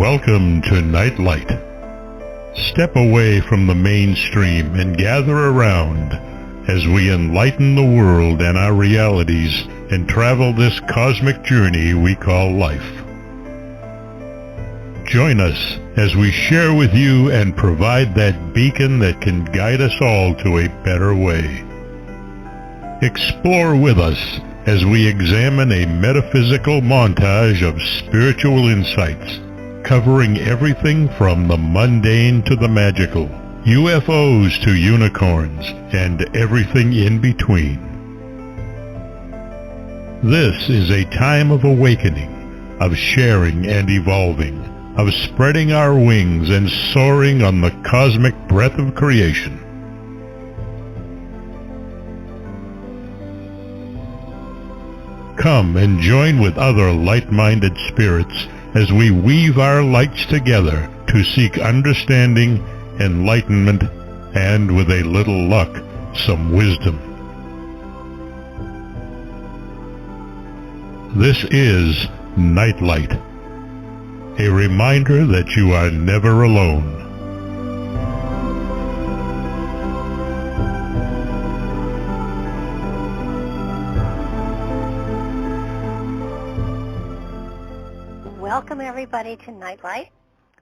Welcome to Nightlight. Step away from the mainstream and gather around as we enlighten the world and our realities and travel this cosmic journey we call life. Join us as we share with you and provide that beacon that can guide us all to a better way. Explore with us as we examine a metaphysical montage of spiritual insights, covering everything from the mundane to the magical, UFOs to unicorns, and everything in between. This is a time of awakening, of sharing and evolving, of spreading our wings and soaring on the cosmic breath of creation. Come and join with other light-minded spirits as we weave our lights together to seek understanding, enlightenment, and with a little luck, some wisdom. This is Nightlight, a reminder that you are never alone. Welcome everybody to Nightlight.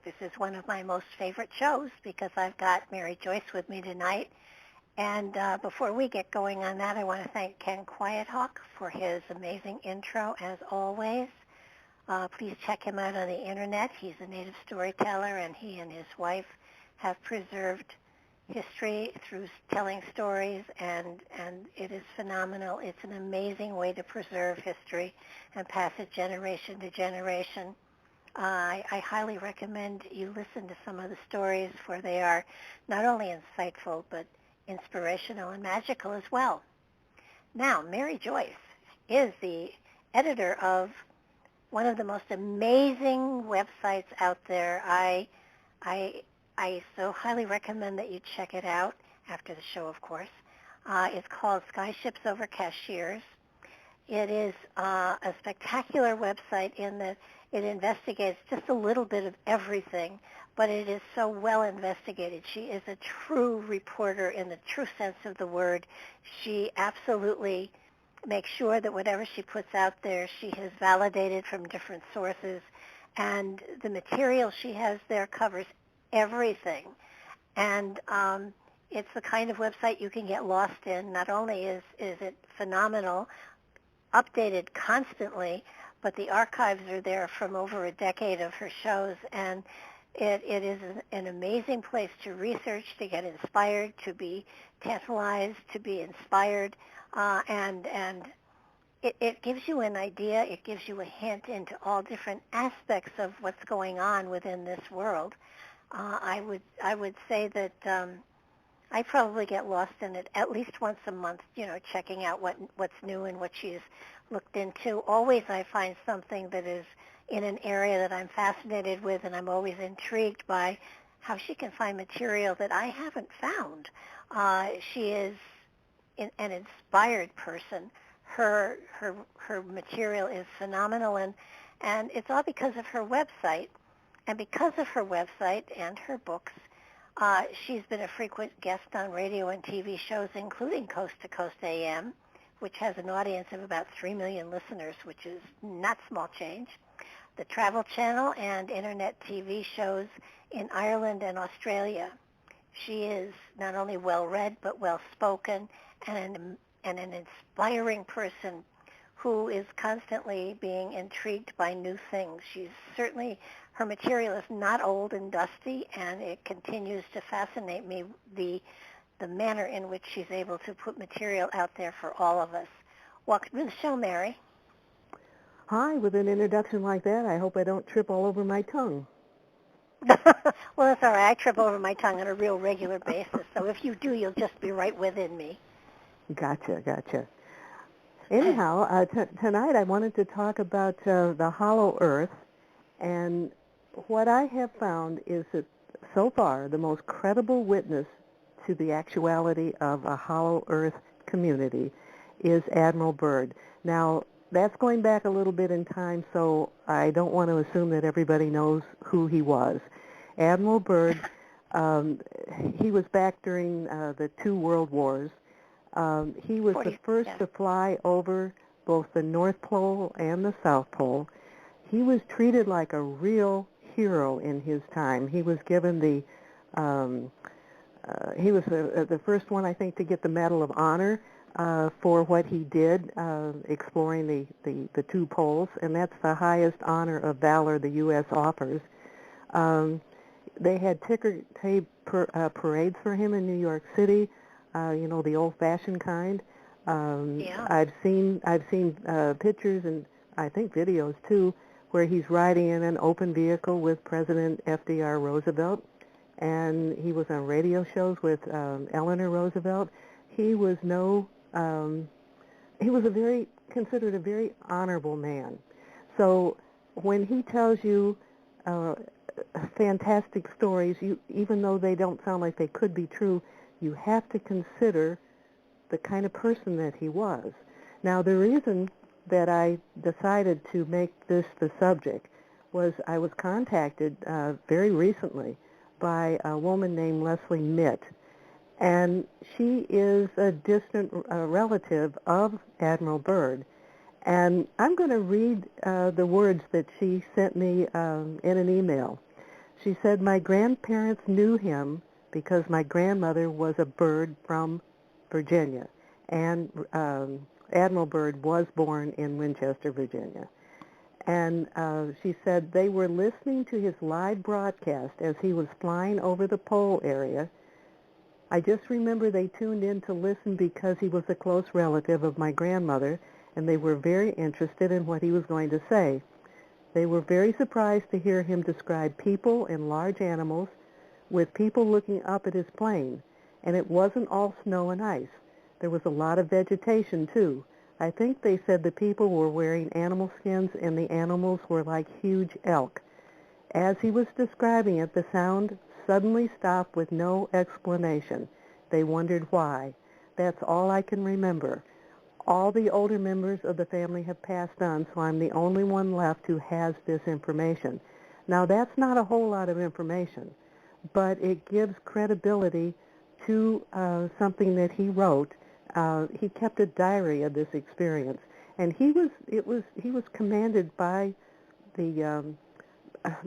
This is one of my most favorite shows because I've got Mary Joyce with me tonight. And before we get going on that, I want to thank Ken Quiethawk for his amazing intro as always. Please check him out on the internet. He's a native storyteller, and he and his wife have preserved history through telling stories, and it is phenomenal. It's an amazing way to preserve history and pass it generation to generation. I highly recommend you listen to some of the stories, for they are not only insightful but inspirational and magical as well. Now, Mary Joyce is the editor of one of the most amazing websites out there. I so highly recommend that you check it out after the show, of course. It's called Skyships Over Cashiers. It is a spectacular website in that it investigates just a little bit of everything, but it is so well investigated. She is a true reporter in the true sense of the word. She absolutely makes sure that whatever she puts out there, she has validated from different sources, and the material she has there covers everything. And it's the kind of website you can get lost in. Not only is it phenomenal, updated constantly, but the archives are there from over a decade of her shows, and it is an amazing place to research, to get inspired, to be tantalized, to be inspired, and it gives you an idea, it gives you a hint into all different aspects of what's going on within this world. I would say that I probably get lost in it at least once a month, checking out what's new and what she's looked into. Always I find something that is in an area that I'm fascinated with, and I'm always intrigued by how she can find material that I haven't found. She is an inspired person. Her material is phenomenal, and it's all because of her website. And because of her website and her books, she's been a frequent guest on radio and TV shows, including Coast to Coast AM, which has an audience of about 3 million listeners, which is not small change, the Travel Channel, and internet TV shows in Ireland and Australia. She is not only well-read but well-spoken and an inspiring person who is constantly being intrigued by new things. Her material is not old and dusty, and it continues to fascinate me, the manner in which she's able to put material out there for all of us. Welcome to the show, Mary. Hi, with an introduction like that, I hope I don't trip all over my tongue. Well, that's all right. I trip over my tongue on a real regular basis, so if you do, you'll just be right within me. Gotcha. Anyhow, tonight I wanted to talk about the hollow earth, and what I have found is that so far the most credible witness to the actuality of a hollow earth community is Admiral Byrd. Now, that's going back a little bit in time, so I don't want to assume that everybody knows who he was. Admiral Byrd, he was back during the two world wars. He was the first to fly over both the North Pole and the South Pole. He was treated like a real hero in his time. He was given the he was the first one, I think, to get the Medal of Honor for what he did exploring the two poles, and that's the highest honor of valor the U.S. offers. They had ticker tape parades for him in New York City, the old-fashioned kind. I've seen pictures and I think videos too, where he's riding in an open vehicle with President FDR Roosevelt, and he was on radio shows with Eleanor Roosevelt. He was considered a very honorable man. So when he tells you fantastic stories, even though they don't sound like they could be true, you have to consider the kind of person that he was. Now, the reason that I decided to make this the subject was I was contacted very recently by a woman named Leslie Mitt, and she is a distant relative of Admiral Byrd. And I'm going to read the words that she sent me in an email. She said, "My grandparents knew him because my grandmother was a Byrd from Virginia, and Admiral Byrd was born in Winchester, Virginia." And she said they were listening to his live broadcast as he was flying over the pole area. I just remember they tuned in to listen because he was a close relative of my grandmother, and they were very interested in what he was going to say. They were very surprised to hear him describe people and large animals, with people looking up at his plane, and it wasn't all snow and ice. There was a lot of vegetation, too. I think they said the people were wearing animal skins and the animals were like huge elk. As he was describing it, the sound suddenly stopped with no explanation. They wondered why. That's all I can remember. All the older members of the family have passed on, so I'm the only one left who has this information. Now, that's not a whole lot of information, but it gives credibility to something that he wrote. He kept a diary of this experience, and he was commanded by the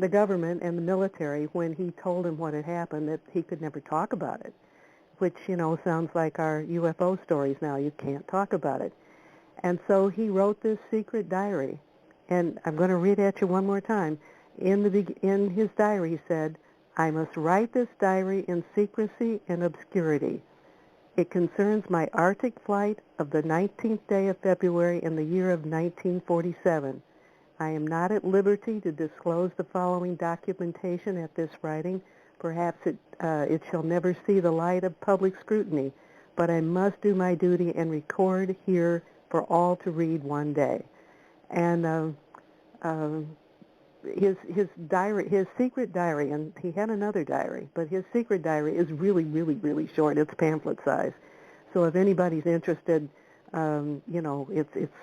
government and the military when he told him what had happened that he could never talk about it, which sounds like our UFO stories now. You can't talk about it. And so he wrote this secret diary, and I'm going to read it at you one more time. In his diary, he said, "I must write this diary in secrecy and obscurity. It concerns my Arctic flight of the 19th day of February in the year of 1947. I am not at liberty to disclose the following documentation at this writing. Perhaps it shall never see the light of public scrutiny, but I must do my duty and record here for all to read one day." And his diary, his secret diary, and he had another diary, but his secret diary is really, really, really short. It's pamphlet size. So if anybody's interested, it's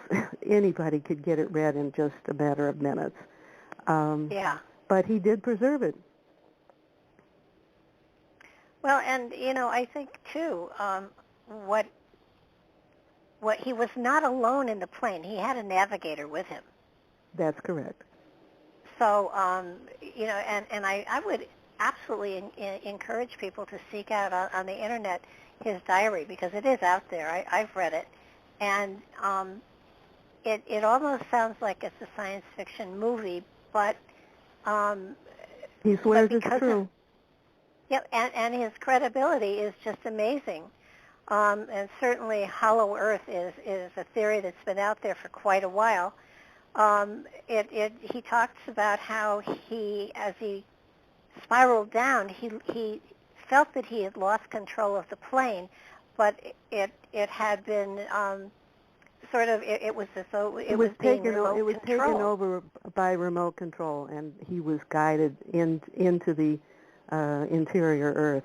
anybody could get it read in just a matter of minutes. But he did preserve it. Well, and I think too, what he was not alone in the plane. He had a navigator with him. That's correct. So, and I would absolutely encourage people to seek out on the internet his diary, because it is out there. I've read it, and it almost sounds like it's a science fiction movie, but he swears it's true. Yeah, and his credibility is just amazing. And certainly Hollow Earth is a theory that's been out there for quite a while. He talks about how as he spiraled down, he felt that he had lost control of the plane, but it had been it was as though it was taken over by remote control, and he was guided into the interior Earth.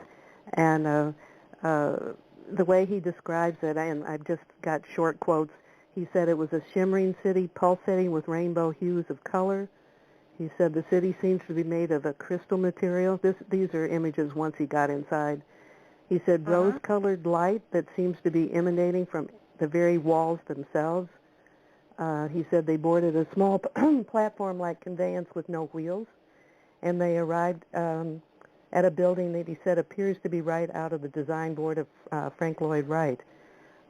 And the way he describes it, and I've just got short quotes, He said it was a shimmering city pulsating with rainbow hues of color. He said the city seems to be made of a crystal material. These are images once he got inside. He said rose-colored light that seems to be emanating from the very walls themselves. He said they boarded a small platform-like conveyance with no wheels, and they arrived at a building that he said appears to be right out of the design board of Frank Lloyd Wright.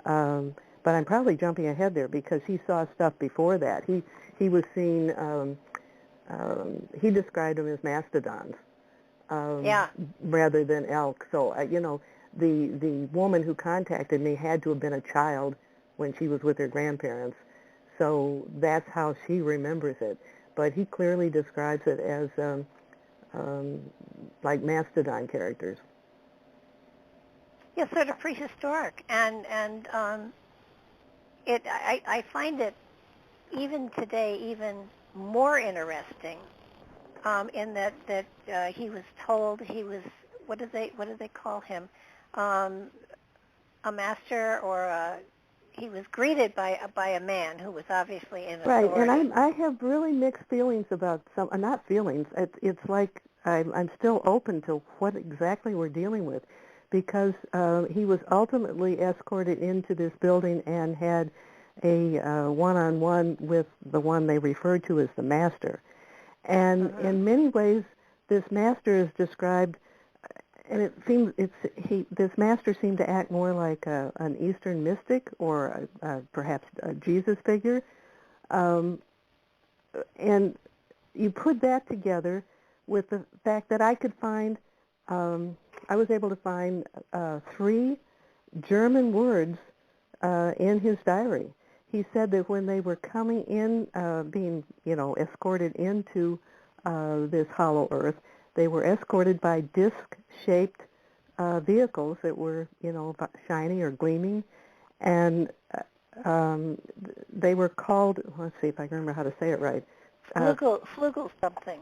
But I'm probably jumping ahead there because he saw stuff before that. He was seeing, he described them as mastodons rather than elk. So, the woman who contacted me had to have been a child when she was with her grandparents. So that's how she remembers it. But he clearly describes it as like mastodon characters. Yeah, sort of prehistoric, and I find it even today even more interesting in that he was told he was what do they call him, a master or he was greeted by a man who was obviously in authority. Right, and I have really mixed feelings about some, not feelings. It's like I'm still open to what exactly we're dealing with, because he was ultimately escorted into this building and had a one-on-one with the one they referred to as the master. And in many ways, this master is described, and it seems this master seemed to act more like an Eastern mystic or perhaps a Jesus figure. And you put that together with the fact that I could find, I was able to find 3 German words in his diary. He said that when they were coming in, being, escorted into this hollow earth, they were escorted by disc-shaped vehicles that were, shiny or gleaming, and they were called, let's see if I can remember how to say it right. Flugel something.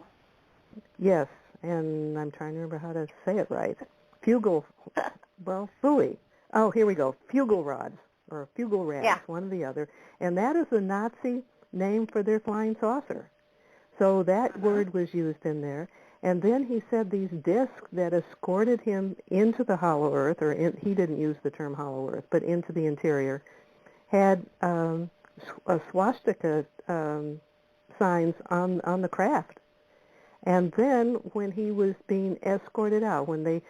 Yes, and I'm trying to remember how to say it right. Fooey. Oh, here we go. Fugel rods, or fugel rads, one or the other. And that is the Nazi name for their flying saucer. So that word was used in there. And then he said these discs that escorted him into the hollow earth, he didn't use the term hollow earth, but into the interior, had a swastika signs on the craft. And then when he was being escorted out, when they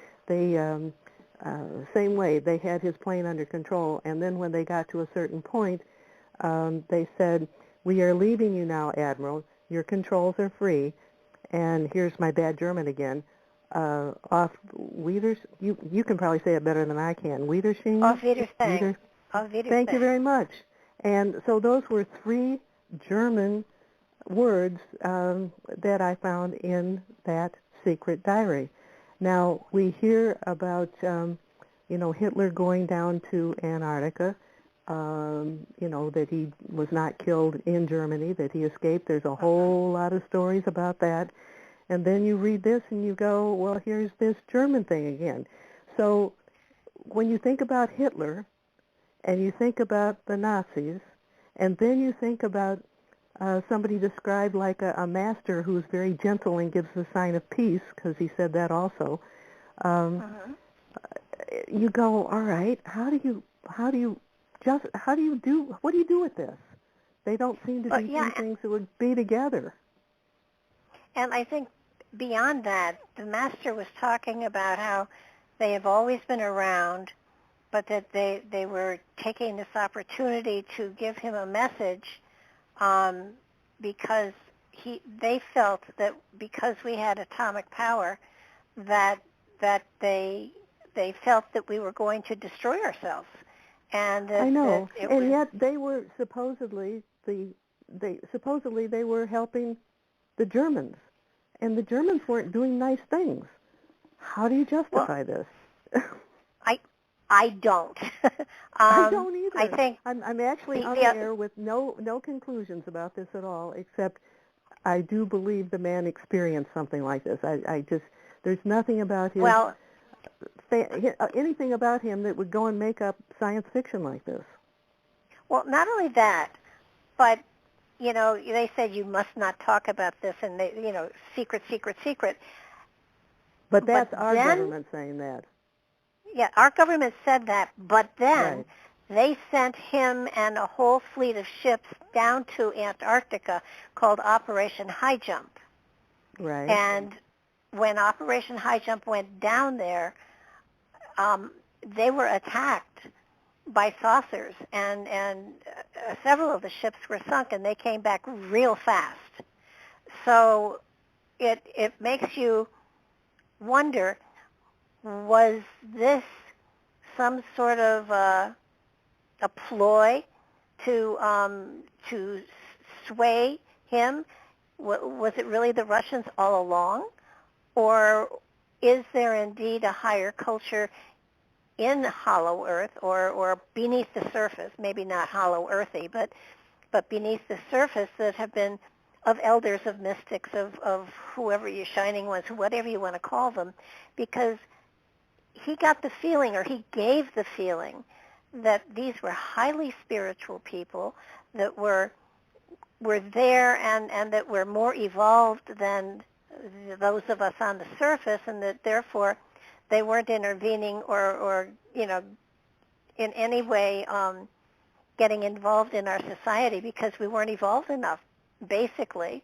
same way, they had his plane under control, and then when they got to a certain point, they said, "We are leaving you now, Admiral. Your controls are free." And here's my bad German again. Auf Wiedersehen. You can probably say it better than I can. Wiedersehen. Auf Wiedersehen. Auf Wiedersehen. Thank you very much. And so those were 3 German words that I found in that secret diary. Now, we hear about, Hitler going down to Antarctica, that he was not killed in Germany, that he escaped. There's a whole lot of stories about that. And then you read this and you go, well, here's this German thing again. So when you think about Hitler and you think about the Nazis, and then you think about somebody described like a master who's very gentle and gives the sign of peace, because he said that also. You go, all right, what do you do with this? They don't seem to be two things that would be together. And I think beyond that, the master was talking about how they have always been around, but that they were taking this opportunity to give him a message, because they felt that because we had atomic power, that they felt that we were going to destroy ourselves. And I know, and yet they were supposedly they were helping the Germans, and the Germans weren't doing nice things. How do you justify this? I don't. I don't either. I think I'm actually on the air with no conclusions about this at all, except I do believe the man experienced something like this. I just, there's nothing about his, anything about him that would go and make up science fiction like this. Well, not only that, but, they said you must not talk about this, and they, secret, secret, secret. But that's our government saying that. Yeah, our government said that, but then Right. they sent him and a whole fleet of ships down to Antarctica called Operation High Jump. Right. And when Operation High Jump went down there, they were attacked by saucers, and several of the ships were sunk, and they came back real fast. So it makes you wonder, was this some sort of a ploy to sway him? Was it really the Russians all along? Or is there indeed a higher culture in hollow earth or beneath the surface, maybe not hollow earthy, but beneath the surface, that have been of elders, of mystics, of whoever your shining ones, whatever you want to call them, because he got the feeling, or he gave the feeling, that these were highly spiritual people that were there and that were more evolved than those of us on the surface, and that therefore they weren't intervening or in any way getting involved in our society because we weren't evolved enough, basically.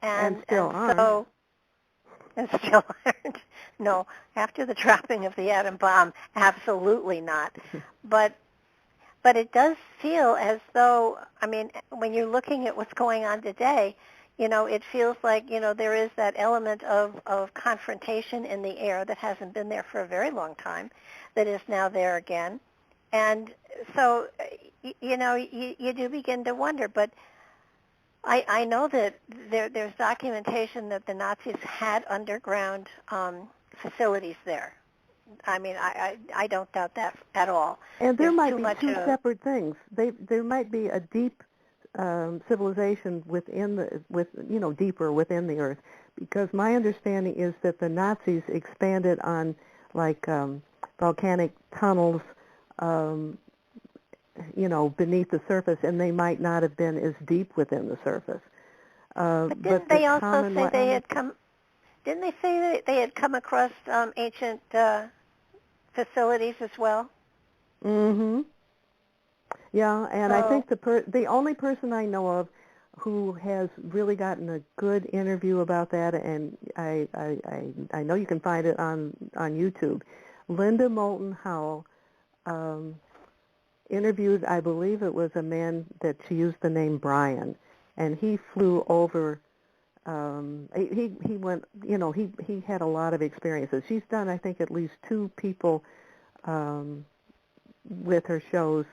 And still aren't. And still aren't. No, after the dropping of the atom bomb, absolutely not. But it does feel as though, when you're looking at what's going on today, it feels like, there is that element of confrontation in the air that hasn't been there for a very long time, that is now there again. And so, you do begin to wonder. But I know that there's documentation that the Nazis had underground facilities there. I don't doubt that at all. And there might be two of separate things. There might be a deep civilization deeper within the earth, because my understanding is that the Nazis expanded on volcanic tunnels, beneath the surface, and they might not have been as deep within the surface. But didn't they also say they had come? Didn't they say that they had come across ancient facilities as well? Mm-hmm. Yeah, and I think the only person I know of who has really gotten a good interview about that, and I know you can find it on YouTube, Linda Moulton Howell interviewed, I believe it was a man that she used the name Brian, and he flew over. He went, he had a lot of experiences. She's done, I think, at least 2 people with her shows.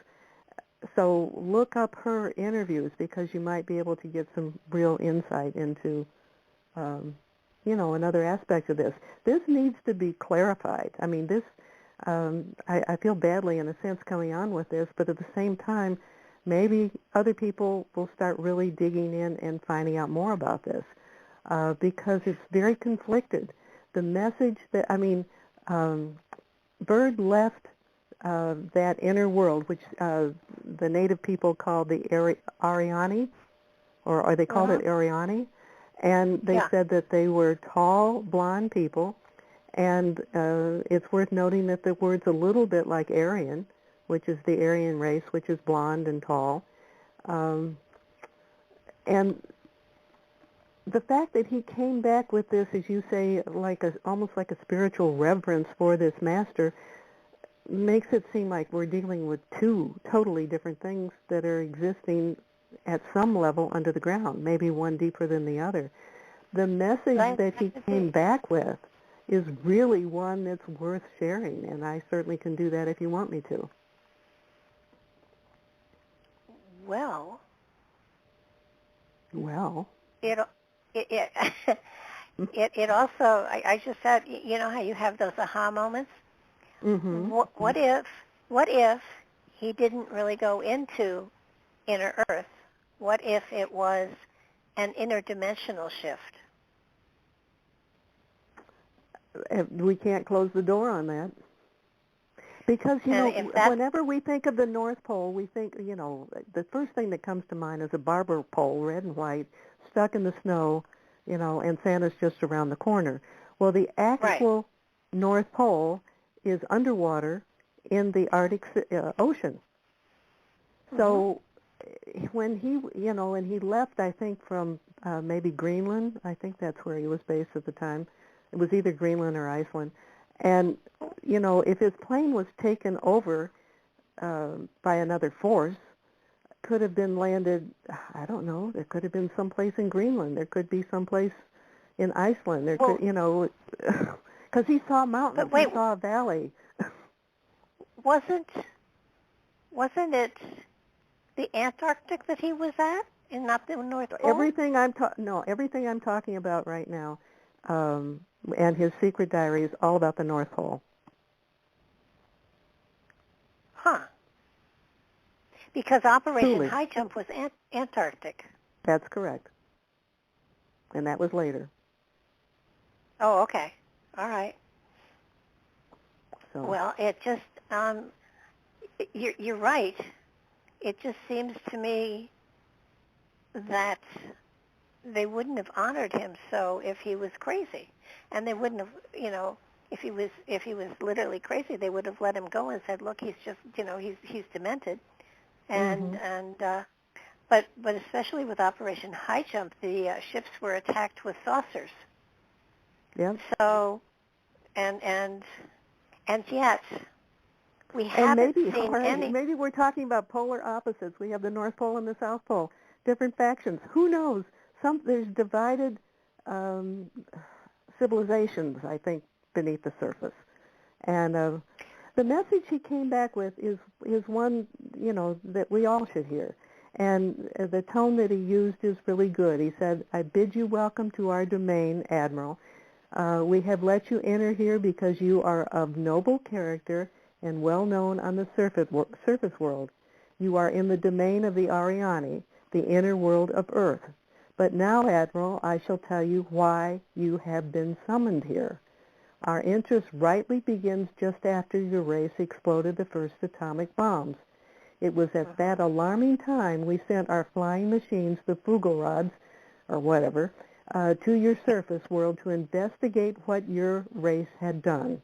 So look up her interviews, because you might be able to get some real insight into, another aspect of this. This needs to be clarified. This, I feel badly in a sense coming on with this, but at the same time, maybe other people will start really digging in and finding out more about this, because it's very conflicted. The message that, Byrd left that inner world, which the native people called the Aryani, or they called it Aryani, and they said that they were tall, blonde people, and it's worth noting that the word's a little bit like Aryan, which is the Aryan race, which is blonde and tall, and the fact that he came back with this, as you say, almost like a spiritual reverence for this master, makes it seem like we're dealing with 2 totally different things that are existing at some level under the ground, maybe one deeper than the other. The message that he came back with is really one that's worth sharing, and I certainly can do that if you want me to. Well. It also, I just said, how you have those aha moments? Mm-hmm. What if he didn't really go into inner Earth? What if it was an interdimensional shift? We can't close the door on that. Because, that, whenever we think of the North Pole, we think, the first thing that comes to mind is a barber pole, red and white, stuck in the snow, and Santa's just around the corner. Well, the actual North Pole is underwater in the Arctic Ocean. So when he left, I think, from maybe Greenland, I think that's where he was based at the time. It was either Greenland or Iceland. And, if his plane was taken over by another force, could have been landed, I don't know, there could have been someplace in Greenland. There could be someplace in Iceland. There could, because he saw mountains, he saw a valley. Wasn't it the Antarctic that he was at, and not the North Pole? Everything I'm talking about right now, and his secret diary is all about the North Pole. Huh. Because Operation Truly. High Jump was Antarctic. That's correct. And that was later. Oh, okay. All right. So. Well, it just, you're right. It just seems to me that they wouldn't have honored him so if he was crazy. And they wouldn't have, if he was literally crazy, they would have let him go and said, look, he's just, he's demented. And but especially with Operation High Jump, the ships were attacked with saucers. Yeah. So, and yet we haven't seen any. Maybe we're talking about polar opposites. We have the North Pole and the South Pole, different factions. Who knows? There's divided civilizations, I think, beneath the surface. And the message he came back with is one, that we all should hear. And the tone that he used is really good. He said, I bid you welcome to our domain, Admiral. We have let you enter here because you are of noble character and well known on the surface world. You are in the domain of the Ariani, the inner world of Earth. But now, Admiral, I shall tell you why you have been summoned here. Our interest rightly begins just after your race exploded the first atomic bombs. It was at that alarming time we sent our flying machines, the Fugelrods, or whatever, to your surface world to investigate what your race had done.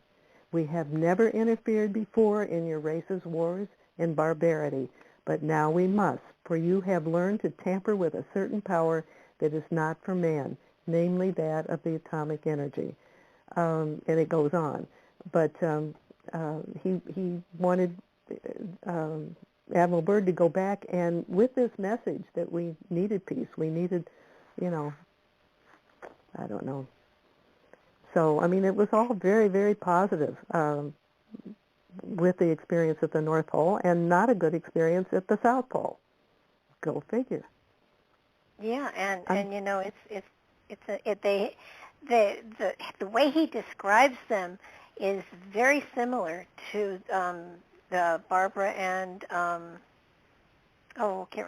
We have never interfered before in your race's wars and barbarity, but now we must, for you have learned to tamper with a certain power that is not for man, namely that of the atomic energy. And it goes on. But he wanted Admiral Byrd to go back, and with this message that we needed peace, we needed, I don't know. So, it was all very, very positive with the experience at the North Pole, and not a good experience at the South Pole. Go figure. Yeah, the way he describes them is very similar to the Barbara and can't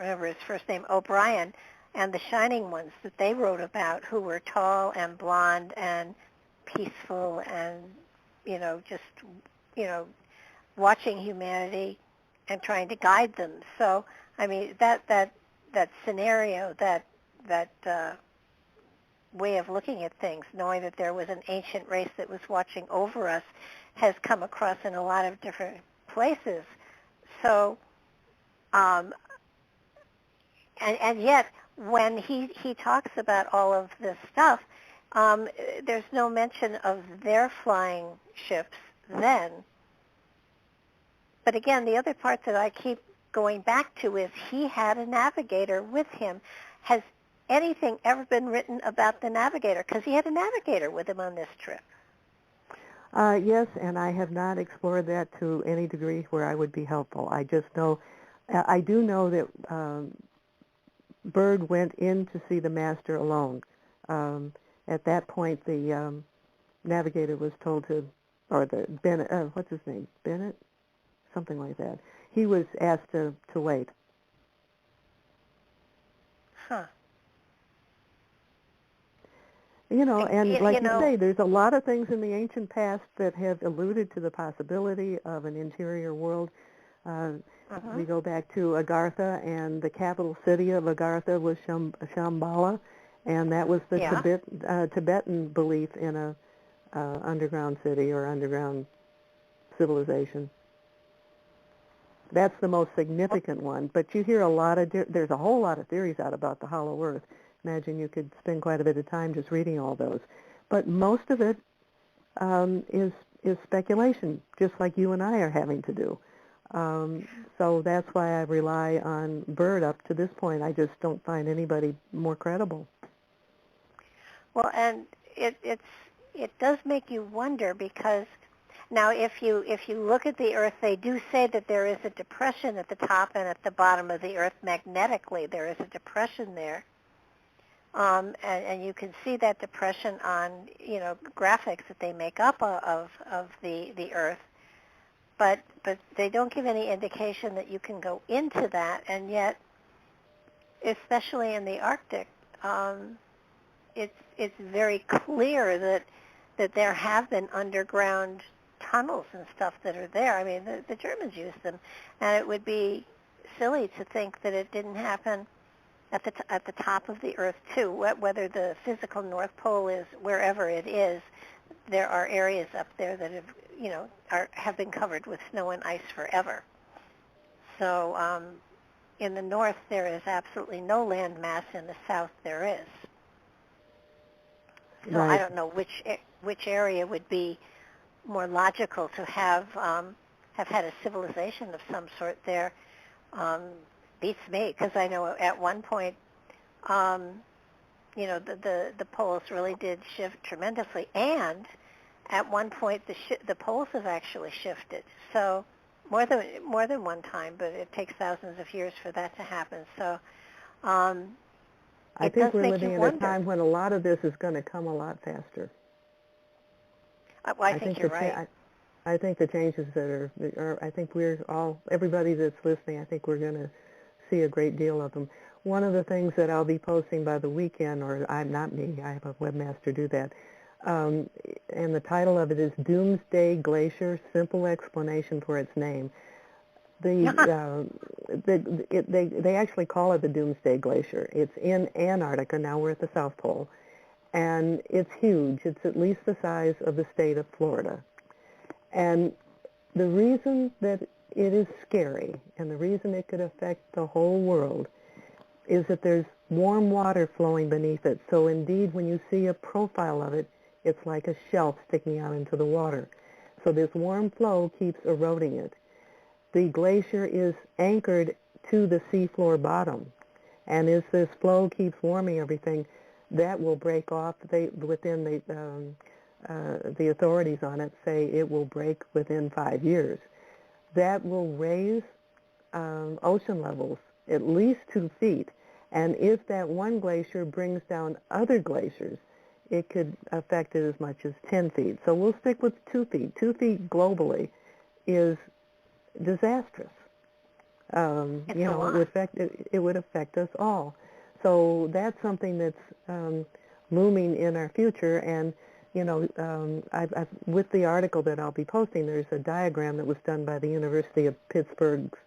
remember his first name, O'Brien, and the Shining Ones that they wrote about, who were tall and blonde and peaceful and just watching humanity and trying to guide them. So that scenario, that way of looking at things, knowing that there was an ancient race that was watching over us, has come across in a lot of different places. So, and yet when he talks about all of this stuff, there's no mention of their flying ships then. But again, the other part that I keep going back to is he had a navigator with him. Has anything ever been written about the navigator? Because he had a navigator with him on this trip. Yes, and I have not explored that to any degree where I would be helpful. I just know, I do know that Byrd went in to see the master alone. At that point, the navigator was told to, or the Bennett, what's his name, Bennett, something like that. He was asked to wait. Huh. And like you say, there's a lot of things in the ancient past that have alluded to the possibility of an interior world. We go back to Agartha, and the capital city of Agartha was Shambhala, and that was the Tibetan belief in a underground city or underground civilization. That's the most significant one. But you hear a lot of there's a whole lot of theories out about the hollow Earth. Imagine you could spend quite a bit of time just reading all those. But most of it is speculation, just like you and I are having to do. So that's why I rely on Byrd up to this point. I just don't find anybody more credible. Well, and it does make you wonder, because now if you look at the Earth, they do say that there is a depression at the top and at the bottom of the Earth magnetically. There is a depression there. And you can see that depression on, graphics that they make up of the Earth. But they don't give any indication that you can go into that, and yet, especially in the Arctic, it's very clear that there have been underground tunnels and stuff that are there. I mean, the Germans used them, and it would be silly to think that it didn't happen at the top of the Earth too. Whether the physical North Pole is wherever it is, there are areas up there that have been covered with snow and ice forever. So in the north there is absolutely no land mass. In the south there is. So right. I don't know which area would be more logical to have had a civilization of some sort there. Beats me, because I know at one point, the poles really did shift tremendously, and at one point the poles have actually shifted. So more than one time, but it takes thousands of years for that to happen. So I think we're living at a time when a lot of this is going to come a lot faster. Well, I think you're right. I think the changes that are, I think everybody that's listening, I think we're going to see a great deal of them. One of the things that I'll be posting by the weekend, or not me, I have a webmaster do that, and the title of it is Doomsday Glacier, Simple Explanation for Its Name. They actually call it the Doomsday Glacier. It's in Antarctica. Now we're at the South Pole. And it's huge. It's at least the size of the state of Florida. And the reason that it is scary, and the reason it could affect the whole world, is that there's warm water flowing beneath it. So indeed, when you see a profile of it, it's like a shelf sticking out into the water. So this warm flow keeps eroding it. The glacier is anchored to the seafloor bottom. And as this flow keeps warming everything, that will break off. Within the authorities on it say it will break within 5 years. That will raise ocean levels at least 2 feet. And if that one glacier brings down other glaciers, it could affect it as much as 10 feet. So we'll stick with 2 feet. 2 feet globally is disastrous. It would affect us all. So that's something that's looming in our future. And I've with the article that I'll be posting, there's a diagram that was done by the University of Pittsburgh's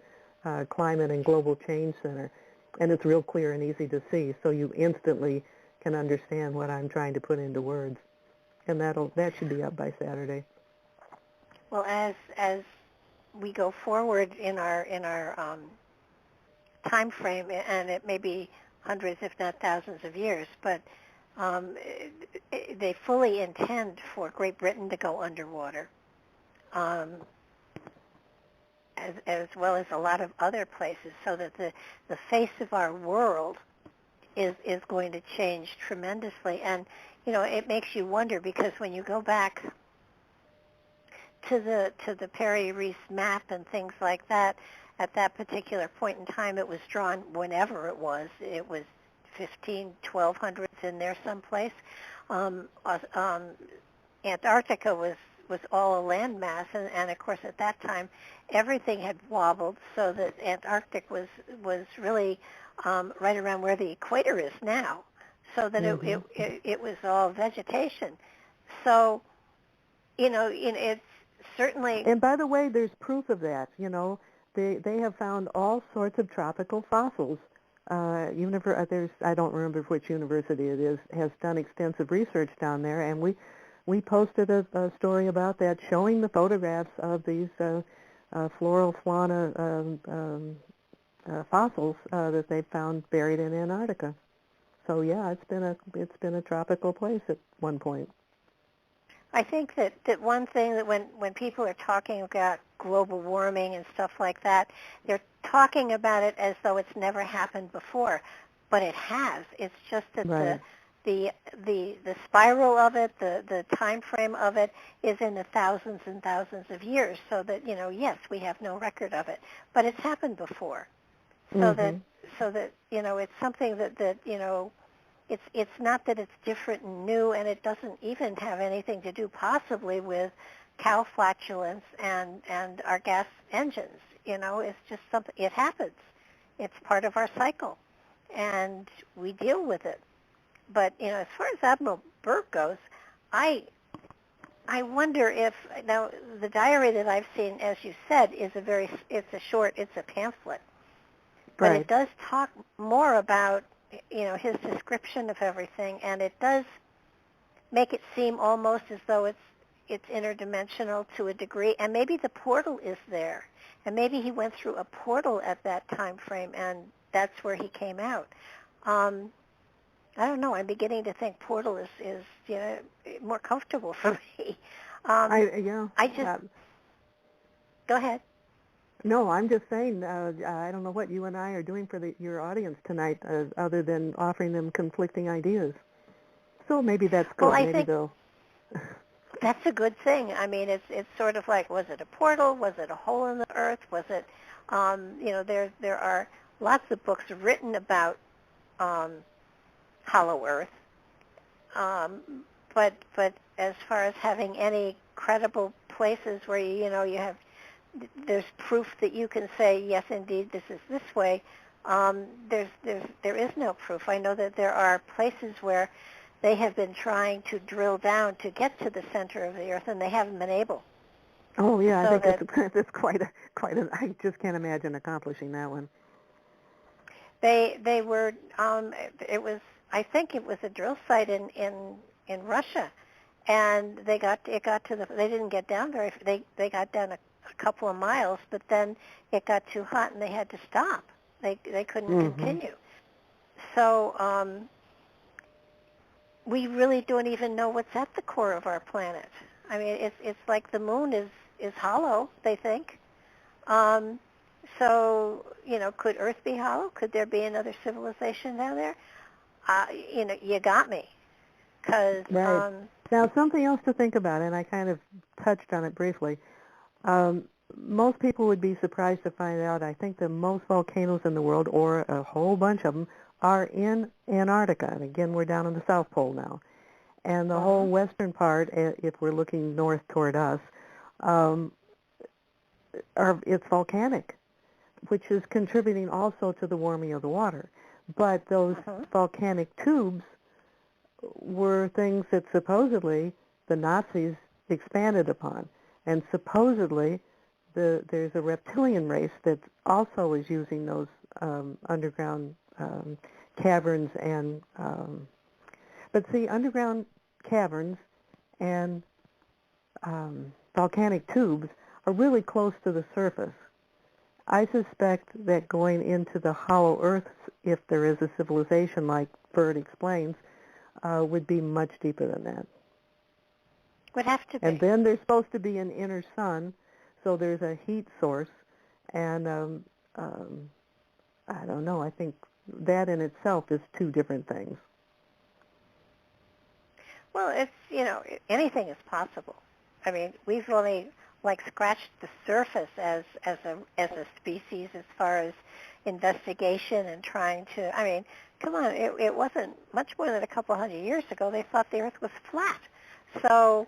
Climate and Global Change Center, and it's real clear and easy to see. So you instantly can understand what I'm trying to put into words, and that should be up by Saturday. Well, as we go forward in our time frame, and it may be hundreds, if not thousands of years, but they fully intend for Great Britain to go underwater, as well as a lot of other places, so that the face of our world is going to change tremendously. And it makes you wonder, because when you go back to the Perry Reese map and things like that, at that particular point in time, it was drawn whenever it was 1200s in there someplace. Antarctica was all a landmass, and of course at that time everything had wobbled, so that Antarctic was really right around where the equator is now. so that it was all vegetation. So, it's certainly... And by the way, there's proof of that. They have found all sorts of tropical fossils. I don't remember which university it is, has done extensive research down there, and we posted a story about that showing the photographs of these floral fauna fossils that they found buried in Antarctica. So yeah, it's been a tropical place at one point. I think that one thing that when people are talking about global warming and stuff like that, they're talking about it as though it's never happened before, but it has. It's just that right. the spiral of it, the time frame of it is in the thousands and thousands of years, so that, yes, we have no record of it, but it's happened before. So that it's something that it's not that it's different and new, and it doesn't even have anything to do possibly with cow flatulence and our gas engines. It's just something, it happens. It's part of our cycle, and we deal with it. But, as far as Admiral Byrd goes, I wonder if, now the diary that I've seen, as you said, it's a pamphlet. But right. It does talk more about, his description of everything, and it does make it seem almost as though it's interdimensional to a degree, and maybe the portal is there, and maybe he went through a portal at that time frame, and that's where he came out. I don't know. I'm beginning to think portal is more comfortable for me. Go ahead. No, I'm just saying, I don't know what you and I are doing for your audience tonight, other than offering them conflicting ideas. So maybe that's good. Well, I maybe think they'll... that's a good thing. I mean, it's sort of like, was it a portal? Was it a hole in the earth? Was it, there are lots of books written about hollow earth, but as far as having any credible places where there's proof that you can say, yes, indeed, this is this way. There is no proof. I know that there are places where they have been trying to drill down to get to the center of the earth, and they haven't been able. Oh yeah, I think it's quite an. I just can't imagine accomplishing that one. They were. It was. I think it was a drill site in Russia, and they got to the. They didn't get down very. They got down a couple of miles, but then it got too hot and they had to stop. They couldn't continue. So we really don't even know what's at the core of our planet. I mean, it's like the moon is hollow, they think. So, could Earth be hollow? Could there be another civilization down there? You got me. 'Cause, right. Now, something else to think about, and I kind of touched on it briefly. Most people would be surprised to find out, I think the most volcanoes in the world, or a whole bunch of them, are in Antarctica. And again, we're down in the South Pole now. And the whole western part, if we're looking north toward us, it's volcanic, which is contributing also to the warming of the water. But those volcanic tubes were things that supposedly the Nazis expanded upon. And supposedly there's a reptilian race that also is using those underground caverns and but see, underground caverns and volcanic tubes are really close to the surface. I suspect that going into the hollow earth, if there is a civilization like Byrd explains, would be much deeper than that. Would have to be. And then there's supposed to be an inner sun, so there's a heat source, and I don't know, I think that in itself is two different things. Well, it's, anything is possible. I mean, we've only scratched the surface as a species as far as investigation and trying to, I mean, come on, it wasn't much more than a couple hundred years ago they thought the earth was flat. So,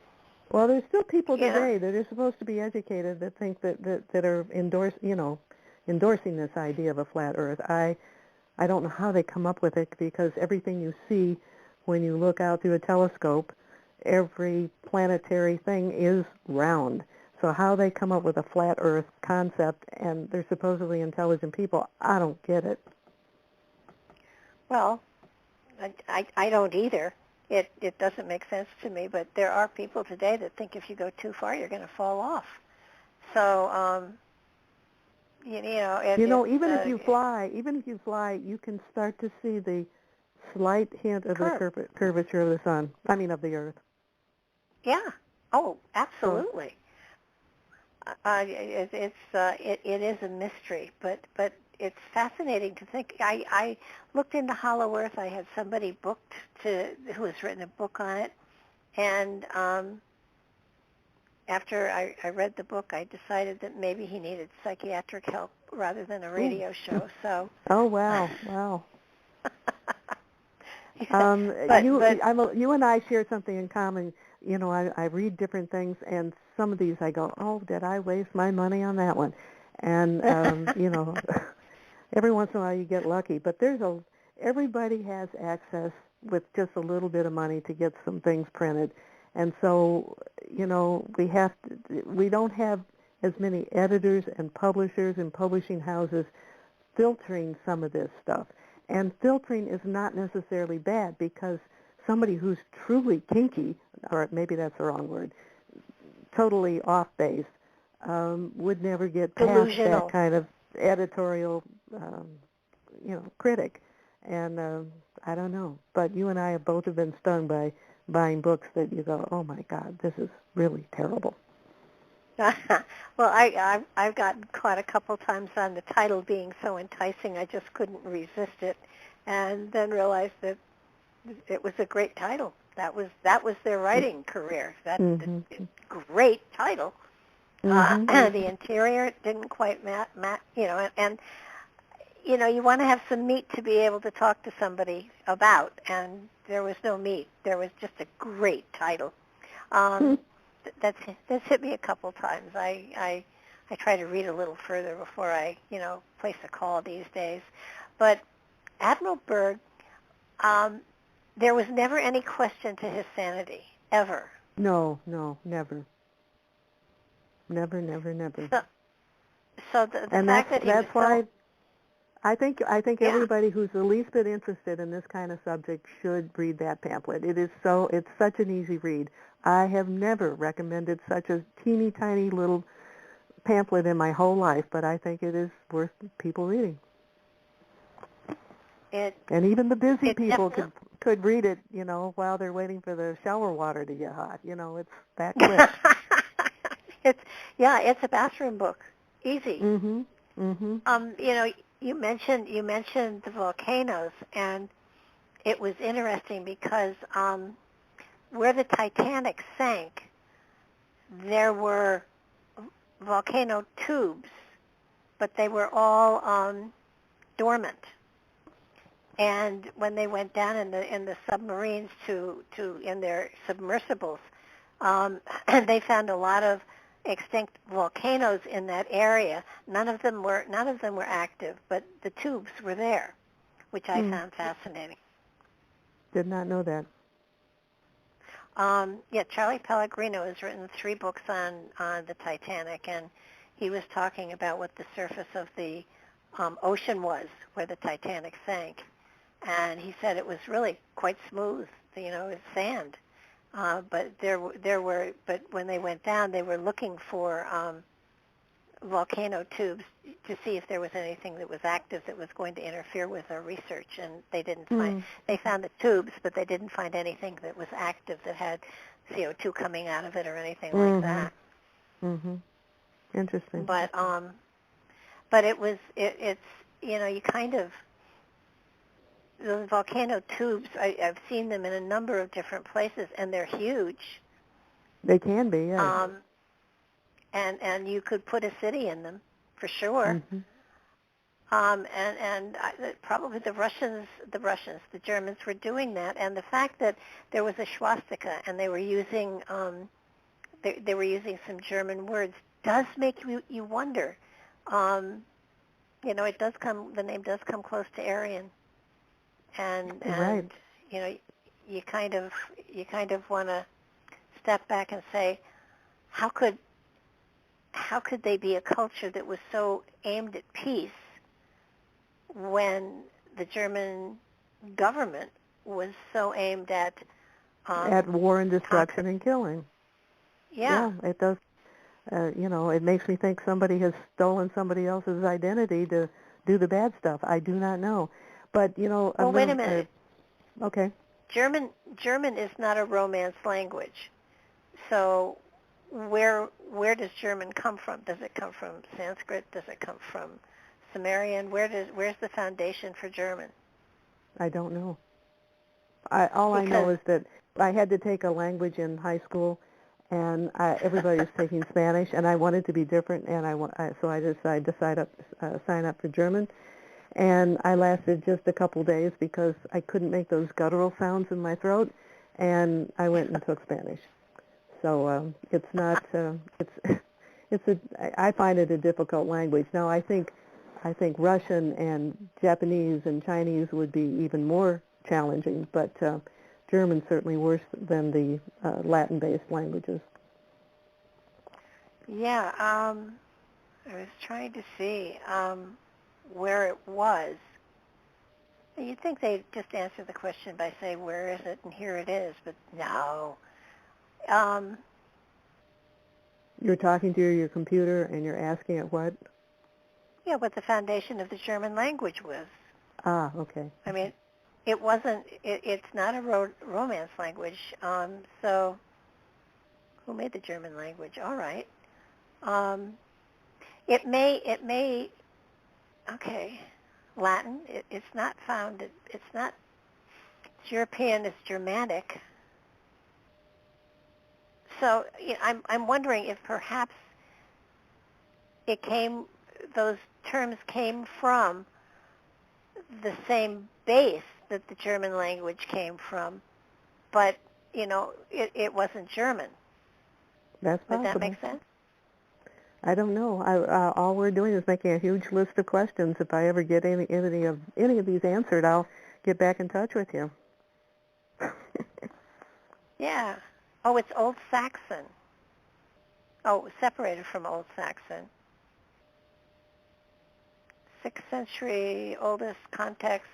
well, there's still people today that are supposed to be educated that think that are endorsing this idea of a flat earth. I don't know how they come up with it, because everything you see when you look out through a telescope, every planetary thing is round. So how they come up with a flat Earth concept, and they're supposedly intelligent people, I don't get it. Well, I don't either. It doesn't make sense to me, but there are people today that think if you go too far, you're going to fall off. So, even if you fly, you can start to see the slight hint of the curvature of the sun. I mean, of the Earth. Yeah. Oh, absolutely. It is a mystery, but it's fascinating to think. I looked into Hollow Earth. I had somebody booked who has written a book on it, and after I read the book, I decided that maybe he needed psychiatric help rather than a radio show. So. Oh wow! You and I share something in common. You know, I read different things, and some of these I go, oh, did I waste my money on that one? And every once in a while you get lucky, but everybody has access with just a little bit of money to get some things printed, and so we don't have as many editors and publishers and publishing houses filtering some of this stuff. And filtering is not necessarily bad, because somebody who's truly kinky, or maybe that's the wrong word, totally off base, would never get past delusional. That kind of editorial, critic. And I don't know. But you and I have both been stung by buying books that you go, oh my God, this is really terrible. Well, I've gotten caught a couple times on the title being so enticing I just couldn't resist it, and then realized that it was a great title. That was their writing career. Great title. The interior didn't quite match, and you want to have some meat to be able to talk to somebody about, and there was no meat. There was just a great title. That's hit me a couple times. I try to read a little further before I place a call these days. But Admiral Byrd, there was never any question to his sanity, ever. No, never. Never. So the fact that he was why I think everybody who's the least bit interested in this kind of subject should read that pamphlet. It's such an easy read. I have never recommended such a teeny tiny little pamphlet in my whole life, but I think it is worth people reading. And even the busy people could read it, while they're waiting for the shower water to get hot. It's that quick. It's a bathroom book. Easy. Mm-hmm. You mentioned the volcanoes, and it was interesting because where the Titanic sank, there were volcano tubes, but they were all dormant. And when they went down in the submarines in their submersibles, they found a lot of extinct volcanoes in that area. None of them were active, but the tubes were there, which I found fascinating. Did not know that. Charlie Pellegrino has written 3 books on the Titanic, and he was talking about what the surface of the ocean was where the Titanic sank, and he said it was really quite smooth. It's sand. But but when they went down, they were looking for volcano tubes to see if there was anything that was active that was going to interfere with their research, and they didn't find. They found the tubes, but they didn't find anything that was active that had CO2 coming out of it or anything like that. Mm-hmm. Interesting. But it's you kind of. The volcano tubes, I've seen them in a number of different places, and they're huge. They can be, yeah. And you could put a city in them, for sure. Probably the Germans were doing that. And the fact that there was a swastika and they were using some German words does make you wonder. The name does come close to Aryan. And right. you kind of want to step back and say, how could they be a culture that was so aimed at peace when the German government was so aimed at war and destruction and killing? Yeah, it does. It makes me think somebody has stolen somebody else's identity to do the bad stuff. I do not know. But, well, wait a minute. Okay. German is not a Romance language. So where does German come from? Does it come from Sanskrit? Does it come from Sumerian? Where's the foundation for German? I don't know. All I know is that I had to take a language in high school, and everybody was taking Spanish, and I wanted to be different, and so I decided to sign up for German, and I lasted just a couple days because I couldn't make those guttural sounds in my throat, and I went and took Spanish. So it's not I find it a difficult language. Now I think Russian and Japanese and Chinese would be even more challenging, but German's certainly worse than the Latin-based languages. Yeah, I was trying to see where it was. You'd think they'd just answer the question by saying, where is it, and here it is, but no. You're talking to your computer and you're asking it what? Yeah, what the foundation of the German language was. Ah, okay. I mean, it wasn't. It's not a Romance language. So, who made the German language? All right. It may. Okay, Latin. It's not found. It's not. It's European. It's Germanic. So I'm wondering if perhaps those terms came from the same base that the German language came from, but it wasn't German. That's possible. Does that make sense? I don't know. All we're doing is making a huge list of questions. If I ever get any of these answered, I'll get back in touch with you. Yeah. Oh, it's Old Saxon. Oh, separated from Old Saxon. 6th century, oldest context.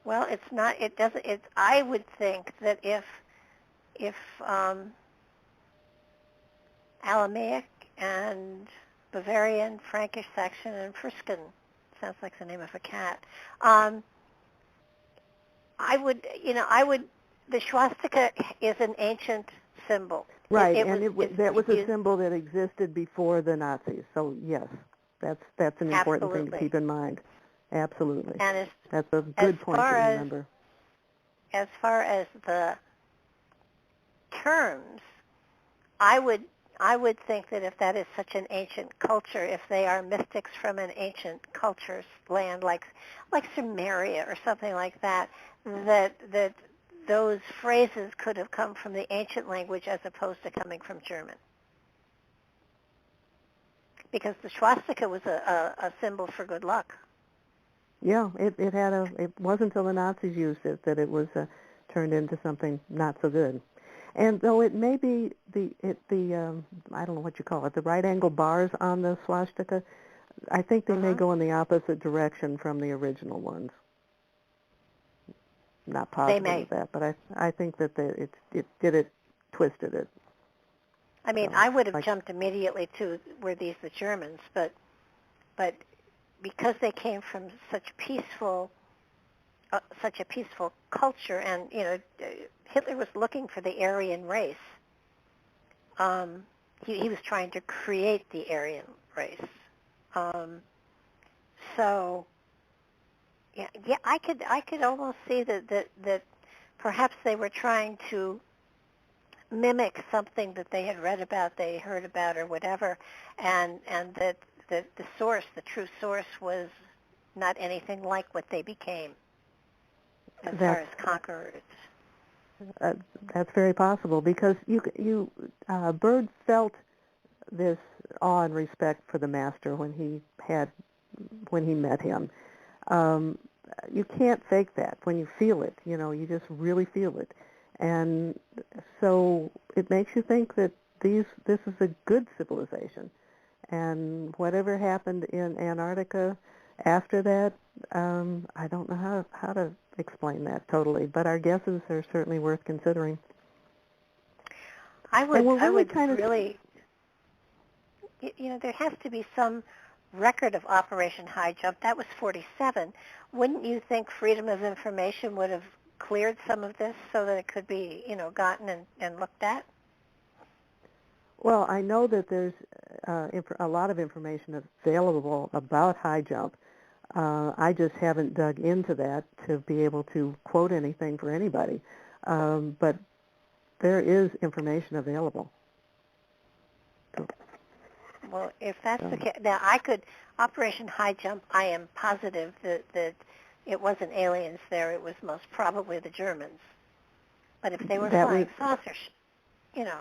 Well, it's not. It doesn't. It's. I would think that if Aramaic and Bavarian, Frankish, Saxon, and Frisian sounds like the name of a cat. I would. The swastika is an ancient symbol. Right, that was a symbol that existed before the Nazis. So yes, that's an important thing to keep in mind. Absolutely. And that's a good point to remember. As far as the terms, I would think that if that is such an ancient culture, if they are mystics from an ancient culture's land, like Sumeria or something like that, that those phrases could have come from the ancient language as opposed to coming from German. Because the swastika was a symbol for good luck. Yeah, it wasn't until the Nazis used it that it was turned into something not so good. And though it may be the I don't know what you call it, the right angle bars on the swastika, I think they may go in the opposite direction from the original ones. Not positive of that, but I think that it twisted it. I mean, I would have jumped immediately to were these the Germans, but because they came from such a peaceful culture, and Hitler was looking for the Aryan race. He was trying to create the Aryan race. So. Yeah, I could almost see that perhaps they were trying to mimic something that they had read about, they heard about, or whatever, and that the true source, was not anything like what they became as far as conquerors. That's very possible, because Byrd felt this awe and respect for the master when he met him. you can't fake that. When you feel it, you just really feel it. And so it makes you think that this is a good civilization. And whatever happened in Antarctica after that, I don't know how to explain that totally, but our guesses are certainly worth considering. I would really, there has to be some record of Operation High Jump. That was 47. Wouldn't you think Freedom of Information would have cleared some of this so that it could be, gotten and looked at? Well, I know that there's a lot of information available about high jump. I just haven't dug into that to be able to quote anything for anybody. But there is information available. Well, if that's the case, now Operation High Jump, I am positive that it wasn't aliens there. It was most probably the Germans. But if they were flying saucers,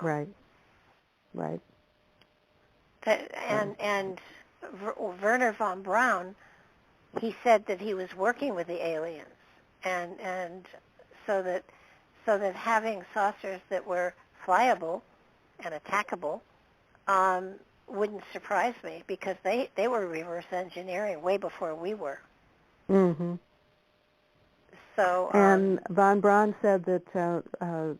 Right. Right. And Werner von Braun, he said that he was working with the aliens, and so that having saucers that were flyable and attackable wouldn't surprise me, because they were reverse engineering way before we were. Mm-hmm. So and von Braun said that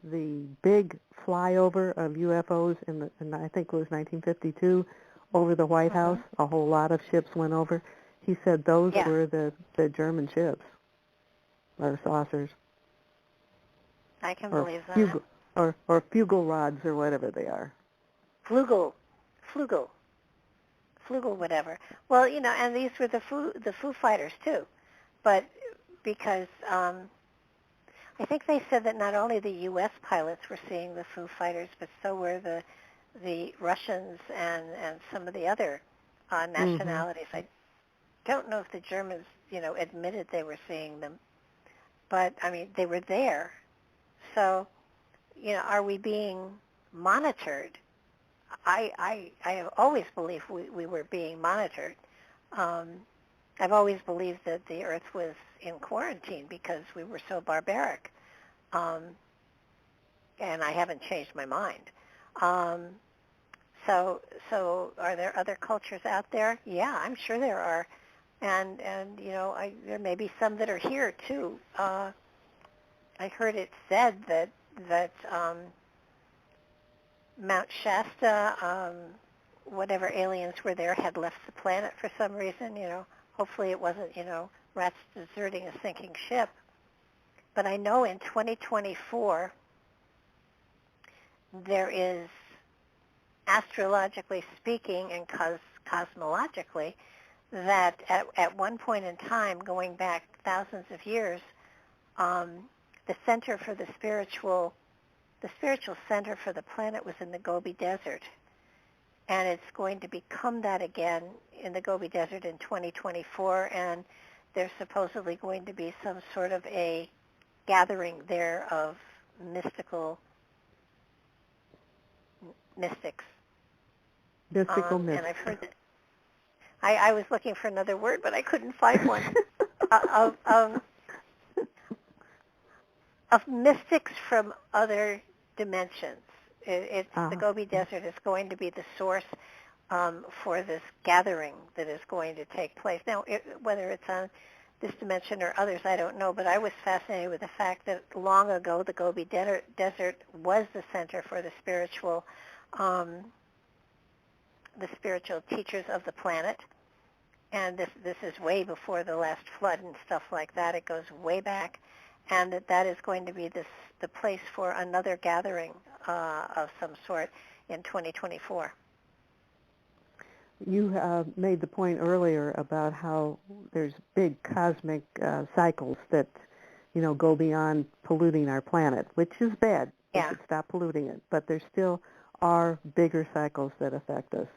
the big flyover of UFOs in I think it was 1952 over the White House, a whole lot of ships went over. He said those were the German ships or saucers. I can believe that. Or fugal rods or whatever they are. Flugel, whatever. Well, and these were the Foo Fighters too, but because I think they said that not only the U.S. pilots were seeing the Foo Fighters, but so were the Russians and some of the other nationalities. I don't know if the Germans, admitted they were seeing them, but I mean they were there. So, are we being monitored? I have always believed we were being monitored. I've always believed that the Earth was in quarantine because we were so barbaric, and I haven't changed my mind. So are there other cultures out there? Yeah, I'm sure there are, and there may be some that are here too. I heard it said that Mount Shasta, whatever aliens were there, had left the planet for some reason. Hopefully it wasn't, rats deserting a sinking ship. But I know in 2024 there is, astrologically speaking and cosmologically, that at one point in time, going back thousands of years, the center for the spiritual center for the planet was in the Gobi Desert. And it's going to become that again in the Gobi Desert in 2024, and there's supposedly going to be some sort of a gathering there of mystics. And I've heard that. I was looking for another word, but I couldn't find one. Of mystics from other dimensions. The Gobi Desert is going to be the source for this gathering that is going to take place. Now, whether it's on this dimension or others, I don't know, but I was fascinated with the fact that long ago the Gobi Desert was the center for the spiritual teachers of the planet. And this is way before the last flood and stuff like that. It goes way back. And that is going to be the place for another gathering of some sort in 2024. You made the point earlier about how there's big cosmic cycles that, go beyond polluting our planet, which is bad. Yeah. We should stop polluting it. But there still are bigger cycles that affect us.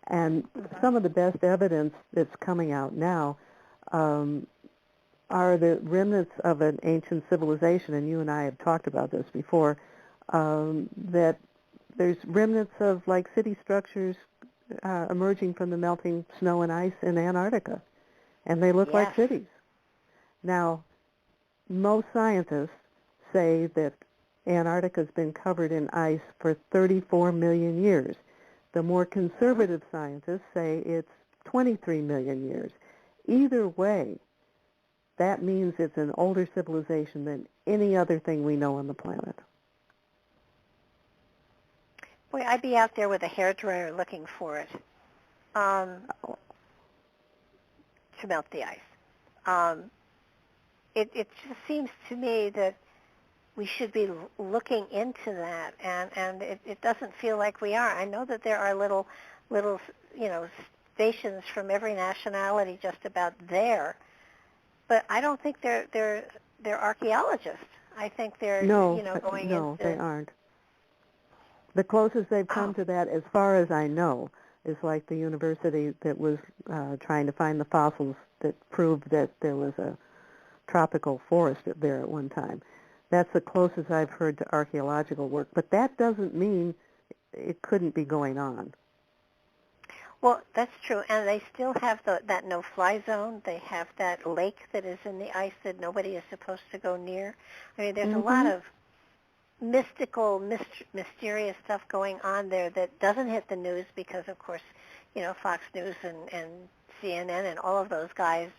And some of the best evidence that's coming out now are the remnants of an ancient civilization, and you and I have talked about this before, that there's remnants of city structures emerging from the melting snow and ice in Antarctica, and they look like cities. Now, most scientists say that Antarctica's been covered in ice for 34 million years. The more conservative scientists say it's 23 million years. Either way, that means it's an older civilization than any other thing we know on the planet. Boy, I'd be out there with a hairdryer looking for it to melt the ice. It just seems to me that we should be looking into that, and it doesn't feel like we are. I know that there are little stations from every nationality just about there, but I don't think they're archaeologists. I think they're going into... No, they aren't. The closest they've come to that, as far as I know, is like the university that was trying to find the fossils that proved that there was a tropical forest there at one time. That's the closest I've heard to archaeological work, but that doesn't mean it couldn't be going on. Well, that's true, and they still have that no-fly zone. They have that lake that is in the ice that nobody is supposed to go near. I mean, there's a lot of mystical, mysterious stuff going on there that doesn't hit the news because, of course, Fox News and CNN and all of those guys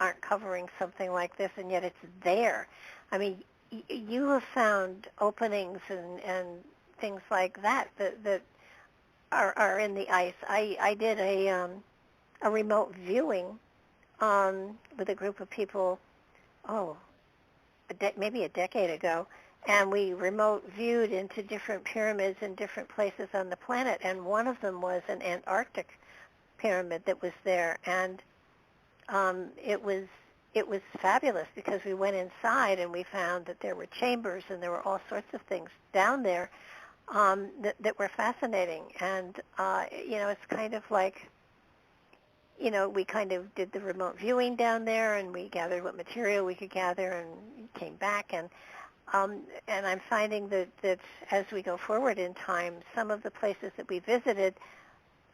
aren't covering something like this, and yet it's there. I mean, you have found openings and things like that are in the ice. I did a remote viewing with a group of people, maybe a decade ago, and we remote viewed into different pyramids in different places on the planet, and one of them was an Antarctic pyramid that was there, and it was fabulous because we went inside and we found that there were chambers and there were all sorts of things down there that were fascinating. And, it's kind of like, we kind of did the remote viewing down there and we gathered what material we could gather and came back. And I'm finding that as we go forward in time, some of the places that we visited,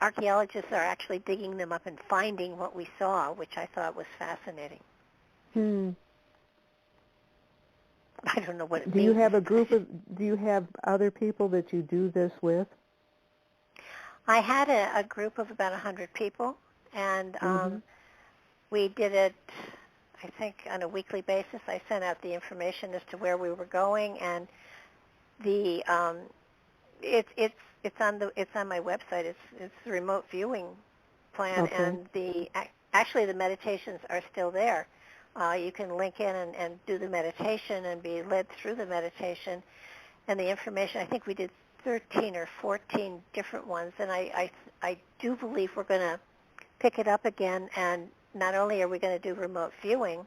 archaeologists are actually digging them up and finding what we saw, which I thought was fascinating. I don't know what it means. Do you have other people that you do this with? I had a group of about 100 people, and we did it, I think, on a weekly basis. I sent out the information as to where we were going, and it's on my website. It's the remote viewing plan, and actually the meditations are still there. You can link in and do the meditation and be led through the meditation, and the information. I think we did 13 or 14 different ones, and I do believe we're going to pick it up again. And not only are we going to do remote viewing,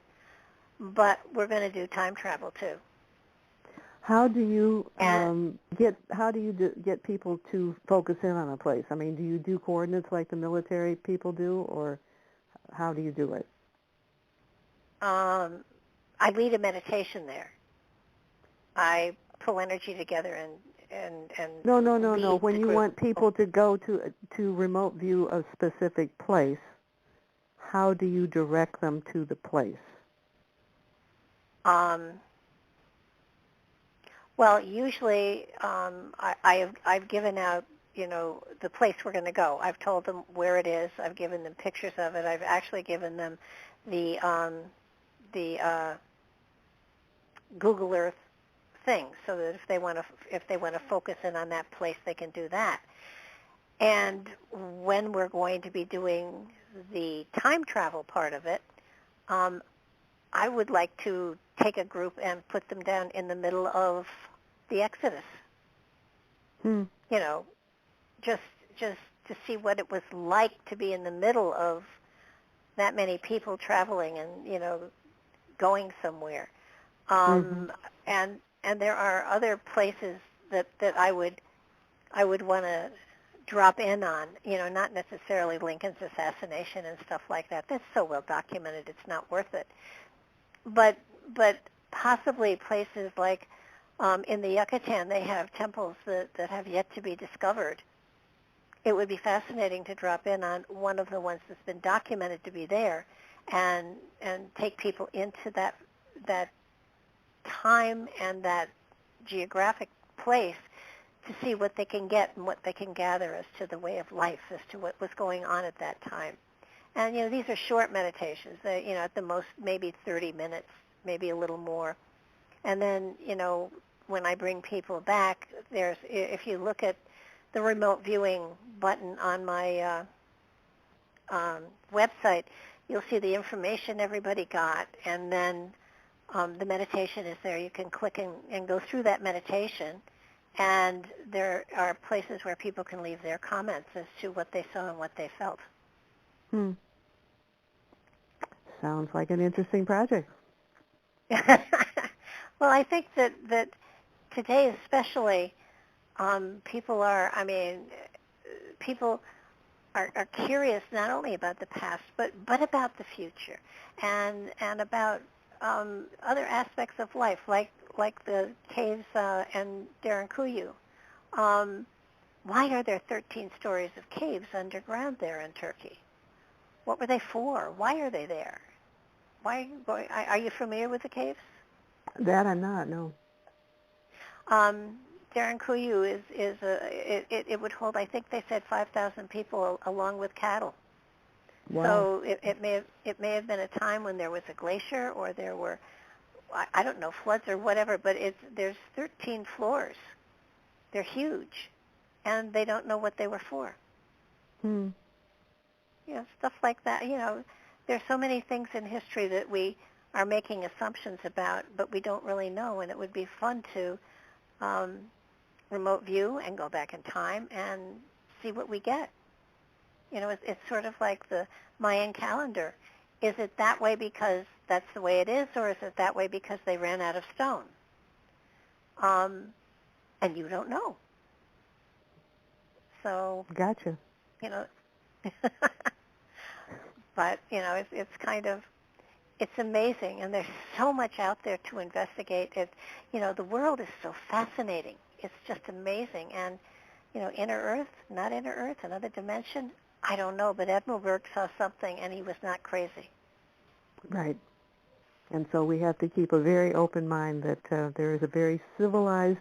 but we're going to do time travel too. How do you get people to focus in on a place? I mean, do you do coordinates like the military people do, or how do you do it? I lead a meditation there. I pull energy together and No. When you want people to go to remote view a specific place, how do you direct them to the place? Well, usually I've given out, the place we're going to go. I've told them where it is. I've given them pictures of it. I've actually given them the Google Earth thing, so that if they want to focus in on that place, they can do that. And when we're going to be doing the time travel part of it, I would like to take a group and put them down in the middle of the Exodus. Just to see what it was like to be in the middle of that many people traveling and going somewhere. And there are other places that I would want to drop in on, not necessarily Lincoln's assassination and stuff like that. That's so well documented, it's not worth it. But possibly places like in the Yucatan, they have temples that have yet to be discovered. It would be fascinating to drop in on one of the ones that's been documented to be there and take people into that time and that geographic place to see what they can get and what they can gather as to the way of life, as to what was going on at that time. And, these are short meditations, at the most maybe 30 minutes, maybe a little more. And then, when I bring people back, if you look at the remote viewing button on my website, you'll see the information everybody got, and then the meditation is there. You can click and go through that meditation, and there are places where people can leave their comments as to what they saw and what they felt. Sounds like an interesting project. Well, I think that today especially, people are curious not only about the past, but about the future, and about other aspects of life, like the caves and Derinkuyu. Why are there 13 stories of caves underground there in Turkey? What were they for? Why are they there? Are you familiar with the caves? That I'm not, no. Derinkuyu it would hold, I think they said 5,000 people along with cattle. Wow. So it may have been a time when there was a glacier, or there were, I don't know, floods or whatever, but there's 13 floors. They're huge, and they don't know what they were for. Stuff like that. There's so many things in history that we are making assumptions about, but we don't really know, and it would be fun to remote view and go back in time and see what we get. It's sort of like the Mayan calendar. Is it that way because that's the way it is, or is it that way because they ran out of stone? And you don't know. So, gotcha. But, it's kind of, it's amazing, and there's so much out there to investigate. The world is so fascinating. It's just amazing. And, inner Earth, not inner Earth, another dimension, I don't know, but Admiral Byrd saw something, and he was not crazy. Right. And so we have to keep a very open mind that there is a very civilized,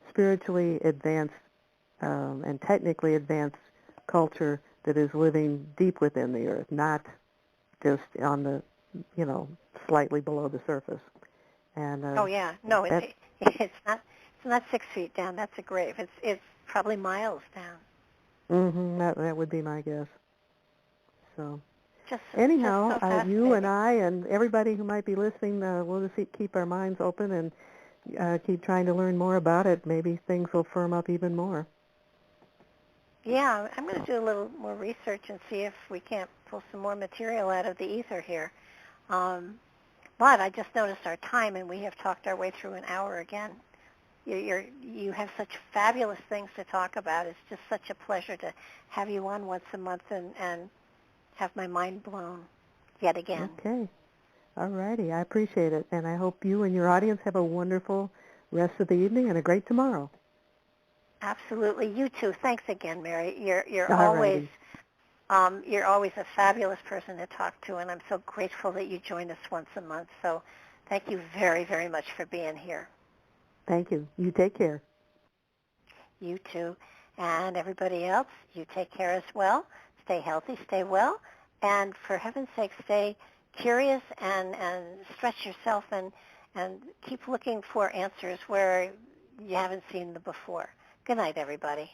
spiritually advanced, and technically advanced culture that is living deep within the Earth, not just on the, slightly below the surface. And oh yeah, no, it's not 6 feet down. That's a grave. It's probably miles down. That would be my guess. So, just anyhow, so you and I and everybody who might be listening, we'll just keep our minds open and keep trying to learn more about it. Maybe things will firm up even more. Yeah, I'm going to do a little more research and see if we can't pull some more material out of the ether here. But I just noticed our time, and we have talked our way through an hour again. You have such fabulous things to talk about. It's just such a pleasure to have you on once a month and have my mind blown yet again. Okay. All righty. I appreciate it. And I hope you and your audience have a wonderful rest of the evening and a great tomorrow. Absolutely. You too. Thanks again, Mary. You're All always righty. you're always a fabulous person to talk to, and I'm so grateful that you join us once a month. So thank you very, very much for being here. Thank you. You take care. You too. And everybody else, you take care as well. Stay healthy, stay well, and for heaven's sake, stay curious and stretch yourself and keep looking for answers where you haven't seen them before. Good night, everybody.